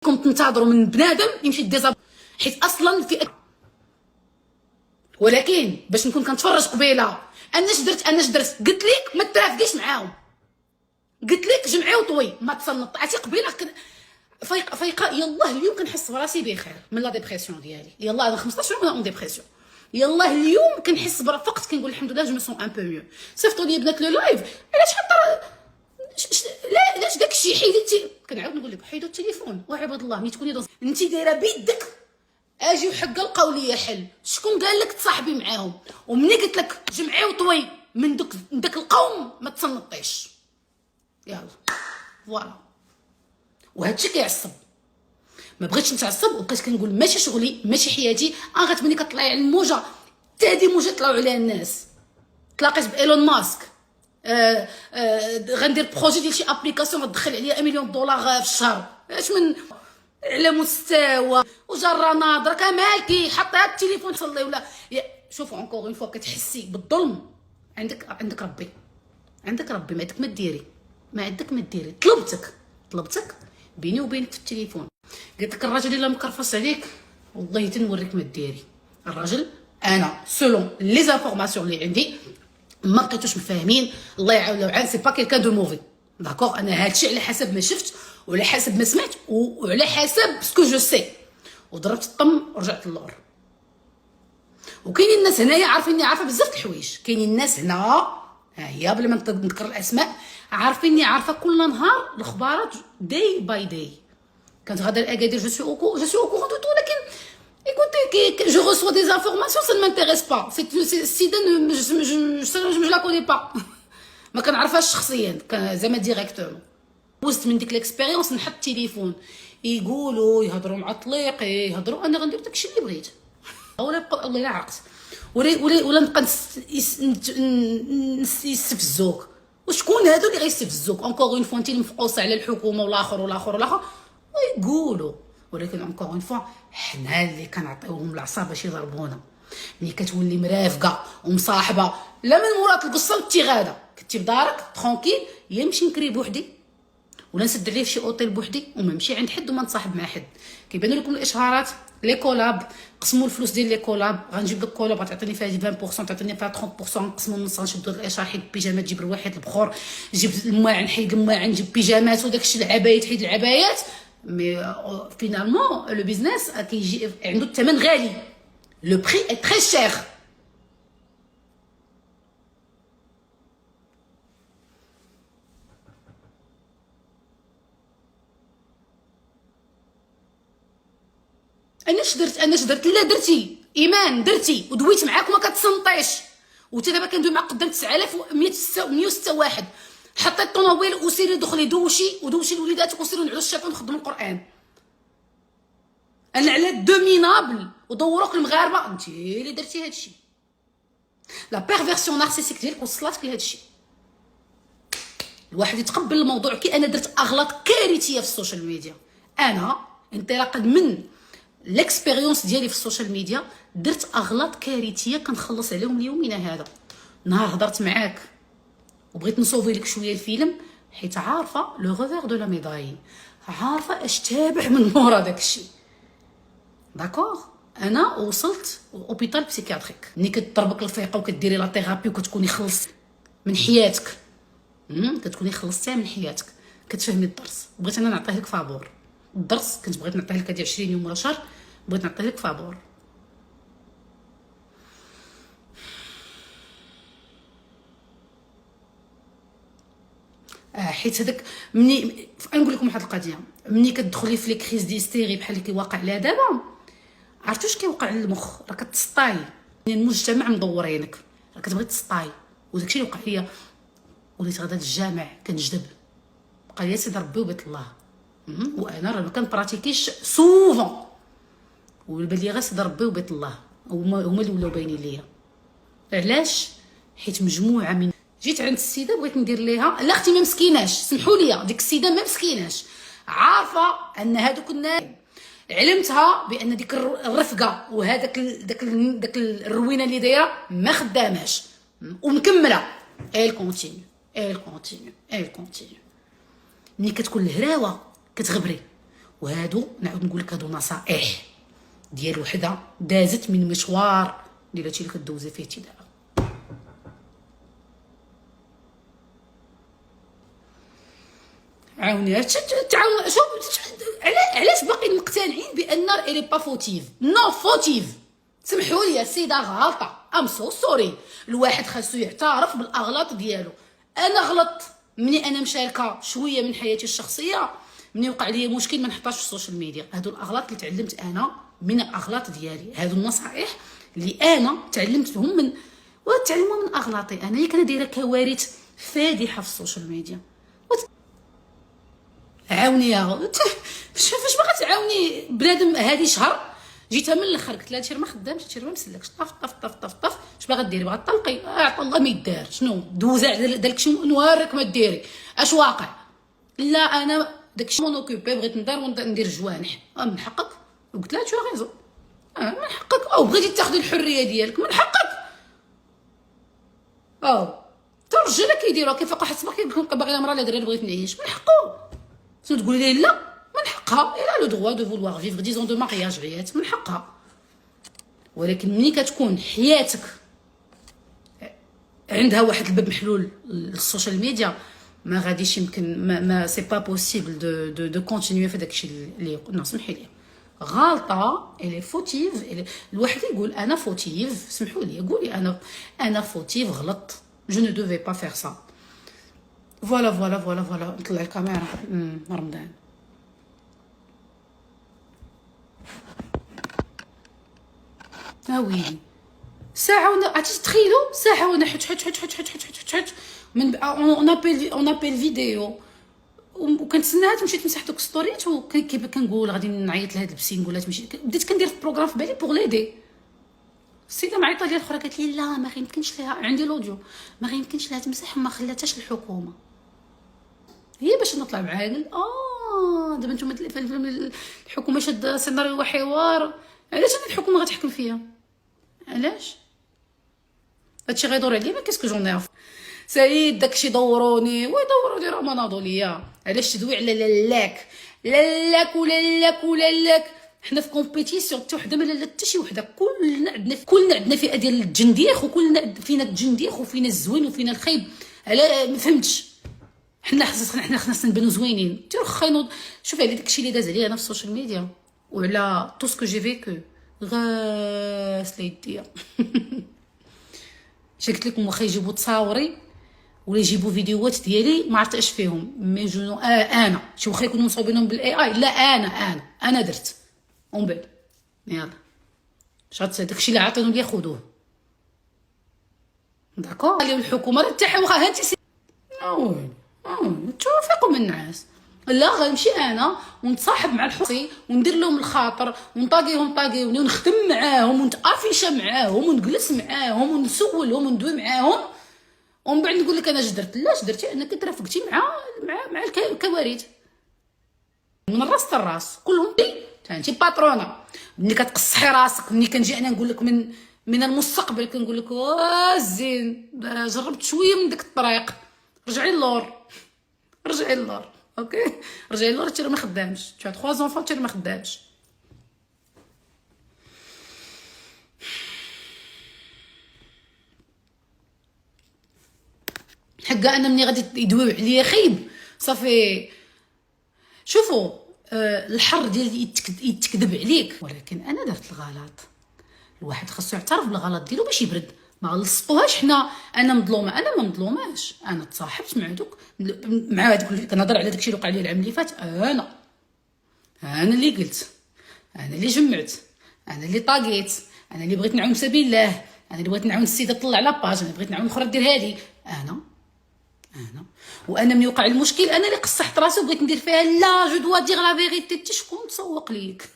كنت تنتظروا من بنادم يمشي ديزاب حيت اصلا في ولكن باش نكون كنتفرج قبيله انا درت قلت لك ما ترافقيش معاهم، قلت لك جمعي وطوي ما تصنط عرفتي قبيله فايقه يلاه اليوم كنحس براسي بخير من لا ديبرسيون ديالي. يلاه انا 15 يوم اون ديبرسيون، يلاه اليوم كنحس فقط كنقول الحمد لله جو مي سون ان بو ميو. صيفطوا لي بنات لو لايف علاش حاطه لا علاش داكشي حيدتي. كنعاود نقول لك حيدوا التليفون وعباد الله ملي تكوني انت دايره بيدك اجي وحق لقاو لي حل. شكون قال لك تصاحبي معاهم؟ ومني قلت لك جمعي وطوي من داك القوم ما تصنطيش. يلا فوالا وهادشي كيعصب. ما بغيتش نتعصب وبقيت كنقول ماشي شغلي ماشي حياتي. غتبني كطلعي على الموجه حتى هادي موجه طلعوا عليها الناس. تلاقيت بايلون ماسك غندير بروجي ديال شي ابليكاسيون غتدخل عليا 1 مليون دولار في الشهر. اش من على مستوى وجرى ناظرك مالكي حطيها التليفون صلي ولا شوفوا اونكور اون فوا كتحسي بالظلم عندك ربي ما عندك ما ديري طلبتك بيني وبينك في التليفون. قلت لك الراجل الا مكرفص عليك والله تنوريك ما ديري. الراجل انا سولون لي زانفورماسيون اللي عندي ما بقيتوش مفاهمين. الله يعاون لو عان سي با كيلكان دو موفي داكوغ. انا هادشي على حسب ما شفت وعلى حسب ما سمعت وعلى حسب سكو جو سي. وضربت الطم ورجعت للور. وكاينين الناس هنايا عارفيني عارفه بزاف د الحوايج. كاينين الناس هنا ها هي بلا ما نذكر الاسماء عارفيني عارفه كل نهار الاخبارات داي باي داي. كانت غادا لاكادير جو سو اوكو دو تو ولكن écoutez je reçois des informations ça ne m'intéresse pas. سيده je la connais pas ما كنعرفهاش شخصيا زعما ديريكتومون. وزت من ديك ليكسبيريونس نحط التليفون يقولوا يهضروا مع الطليق يهضروا انا غندير داكشي اللي بغيت ولا يبقى الله الا عقت ولا نبقى يستفزوك. وشكون هادو اللي غيستفزوك اونكور اون فوا انت مفقوصه على الحكومه والاخر ويقولوا. ولكن اونكور اون فوا حنا اللي كنعطيوهم العصا باش يضربونا. ملي كتولي مرافقه ومصاحبه لا من مرات القصه انت غاده كنتي بدارك ترونكيل يا نمشي نكري بوحدي ولا نسد عليه في شي اوتيل بوحدي وما نمشي عند حد وما نصاحب مع حد. كيبانوا لكم الاشهارات لي كولاب قسموا الفلوس ديال لي كولاب. غنجيب لك كولاب غتعطيني فيها 20% تعطيني فيها 30% نقسموا النص غنشدو الاشهار حيد البيجامات جيب رواحيد البخور جيب الماعن حيد الماعن نجيب بيجامات وداكشي العبايات حيد العبايات. مي فينالمون لو بيزنس كيجي عنده الثمن غالي. لو بري اي تري شير. انا اش درت لا درتي ايمان درتي ودويت معاك وما كتصنطيش. وتا دابا كندوي معاك قدام 9106 واحد. حطيت الطوموبيل وسيري دخلي دوشي لوليداتك وسيري نعلو الشيطان ونخدموا القران. انا على دومينابل ودوروك المغاربه انت اللي درتي هادشي. لا بيرفيرسيون نارسيسيك ديالك وصلاتك لهادشي. الواحد يتقبل الموضوع كي انا درت اغلاط كارثيه في السوشيال ميديا. انا انطلاقا من ليكسبيريونس ديالي في السوشيال ميديا درت اغلاط كارثيه كنخلص عليهم ليومنا هذا. نهار هضرت معاك وبغيت نصوفي لك شويه الفيلم حيت عارفه لو ريفير دو لا ميداي عارفه اش تابع من مورا داكشي داكوغ. انا وصلت اوبيتال بسيكياتريك ملي كتضربك الفيقه وكديري لا ثيرابي وكتكوني خلص من حياتك كتكوني خلصتيها من حياتك كتفهمي الدرس. بغيت انا نعطيه لك فابور. الدرس كنت بغيت نعطيه لك هادي 20 يوم ولا شهر بغيت نعطيه لك فابور. حيت هذاك مني نقول لكم واحد القضيه. مني كتدخلي في لي كريز ديستيري بحال اللي كيواقع لها دابا عرفتوا اش كيوقع للمخ؟ راه كتسطاي المجتمع مدورينك راه كتبغي تسطاي. وداكشي اللي وقع ليا وليت غدا للجامع كنجذب بقى لي سيدي ربي وبيت الله. وانا راه ما كنبراتيكيش سوفون وبان لي غير سيدي ربي وبيت الله هما اللي ولاو باينين ليا. علاش؟ حيت مجموعه من جيت عند السيده بغيت ندير ليها لا اختي ما مسكيناش سمحوا لي ديك السيده ما مسكيناش عارفه ان هادوك الناس علمتها بان ديك الرفقه وهذاك داك الروينه اللي دايره ما خداماش ومكمله ال كونتينيو ملي كتكون الهراوه كتغبري وهادو نعاود نقول لك هادو نصائح ديال وحده دازت من مشوار ديال هادشي اللي كدوزي فيه انت دابا. عاوني تعاون. شوف علاش باقيين مقتنعين بان الي با فوتيف؟ نو فوتيف. سمحوا لي السيده غلطه، ام سو سوري. الواحد خاصو يعترف بالاغلاط ديالو. انا غلطت مني انا مشاركه شويه من حياتي الشخصيه، مني وقع لي مشكل ما نحطهاش في السوشيال ميديا. هادو الاغلاط اللي تعلمت انا من الاغلاط ديالي، هادو النصائح اللي انا تعلمتهم من وتعلموا من اغلاطي انا اللي كنا دايره كوارث فادحه في السوشيال ميديا. عاوني يا فاش باغا تعاوني بنادم هادي شهر جيتها من الاخر قلت لها هادشي ما خدامش، هادشي ما مسلكش، طف طف طف طف طف. اش باغا ديري؟ باغا تطلقي؟ عطا الله ما يدار. شنو دوزع دالك نوريك ما ديري اش واقع. لا انا داكشي مون اوكوبي بغيت ندير جوانح من حقك. قلت لها تو غيزون من حقك، او بغيتي تاخذي الحريه ديالك من حقك. تا الرجاله كيديروها كيف واحد صباح كيقول لك باغي مرا لا دراري بغيت نعيش من حقه. شنو تقولي لي؟ لا من حقها، إلا لو دغوا دو فولواغ فيفغ ديزون دو مارياج عيات من حقها. ولكن ملي كتكون حياتك عندها واحد الباب محلول للسوشيال ميديا ما غاديش يمكن ما سي با بوسيبل دو كونتينيو في داكشي اللي قلنا. سمحي لي غلطه الي فوتيف. الواحد يقول انا فوتيف، سمحوا لي قولي انا فوتيف غلط، جو نو دوفي با فير سا. فوالا نطلع الكاميرا. رمضان ويلي ساعه عرفتي تخيلوا ساعه وانا حت من اون ابل فيديو وكنتسناها تمشي تمسح دوك ستوريات. وكيف كنقول غادي نعيط لهاد البسين نقول لها تمشي. بديت كندير في بروغرام في بالي بوغ ليدي. السيده معيطه لي الاخرى قالت لي لا ما يمكنش لها، عندي الاوديو، ما يمكنش لها تمسح وما خلاتهاش الحكومه. هي باش نطلع معاها دابا نتوما الحكومه شاده سيناريو وحوار. علاش الحكومه غتحكم فيا؟ علاش هادشي غيدور عليا؟ ما كاسكو جون نيرف سعيد داكشي دوروني ويدوروني راه ما ناضوا ليا. علاش تدوي على لالاك ولالاك؟ حنا في كومبيتيسيون حتى وحده ما لالا حتى شي وحده. كلنا عندنا فئه ديال الجنديخ، وكلنا فينا الجنديخ وفينا الزوين وفينا الخايب. على ما فهمتش حنا خصنا نبانو زوينين. تيرخينو شوف على داكشي اللي داز عليا انا في السوشيال ميديا وعلى تو سكو جي فيكو غاسله يديا. شي قلت لكم واخا يجيبوا تصاوري ولا يجيبوا فيديوهات ديالي ما عرفت اش فيهم مي جو انا شي واخا يكونوا مصوبينهم بالاي اي. لا انا درت اون بعد يلا شات داكشي اللي عطيهم لي خذوه داكور. قال الحكومه تاعها واخا هانتي توافقوا من الناس. لا غنمشي انا ونتصاحب مع الحصي وندير لهم الخاطر ونطاقيوني ونخدم معاهم ونتافيشا معاهم ونجلس معاهم ونسولهم وندوي معاهم ومن بعد نقول لك انا درت. لا درتي انك ترافقتي مع الكوارث من الراس حتى الراس كلهم. انت باترونه ملي كتقصحي راسك. ملي كنجي انا نقول لك من المستقبل كنقول لك زين جربت شويه من ديك الطريق، رجعي اللور اوكي رجعي اللور. تي ما خدامش، tu as 3 enfants تي ما خدامش. حقا انا ملي غادي يدويو عليا خايب صافي. شوفوا الحر ديال يتكذب عليك، ولكن انا درت الغلط. الواحد خاصو يعترف بالغلط ديالو باش يبرد. ما غلصقوهاش حنا انا مظلومه. انا ما مظلوماش، انا تصاحبت مع هذوك اللي كنهضر على داكشي اللي وقع لي العام اللي فات. انا اللي قلت، انا اللي جمعت، انا اللي طاقيت، انا اللي بغيت نعاون سبيل الله، انا اللي بغيت نعاون السيده تطلع لاباج، انا بغيت نعاون الاخرى دير هادي. وانا ملي وقع المشكل انا اللي قصحت راسي وبغيت ندير فيها لا جو دوا دير لا فيريتي. شكون تسوق ليك؟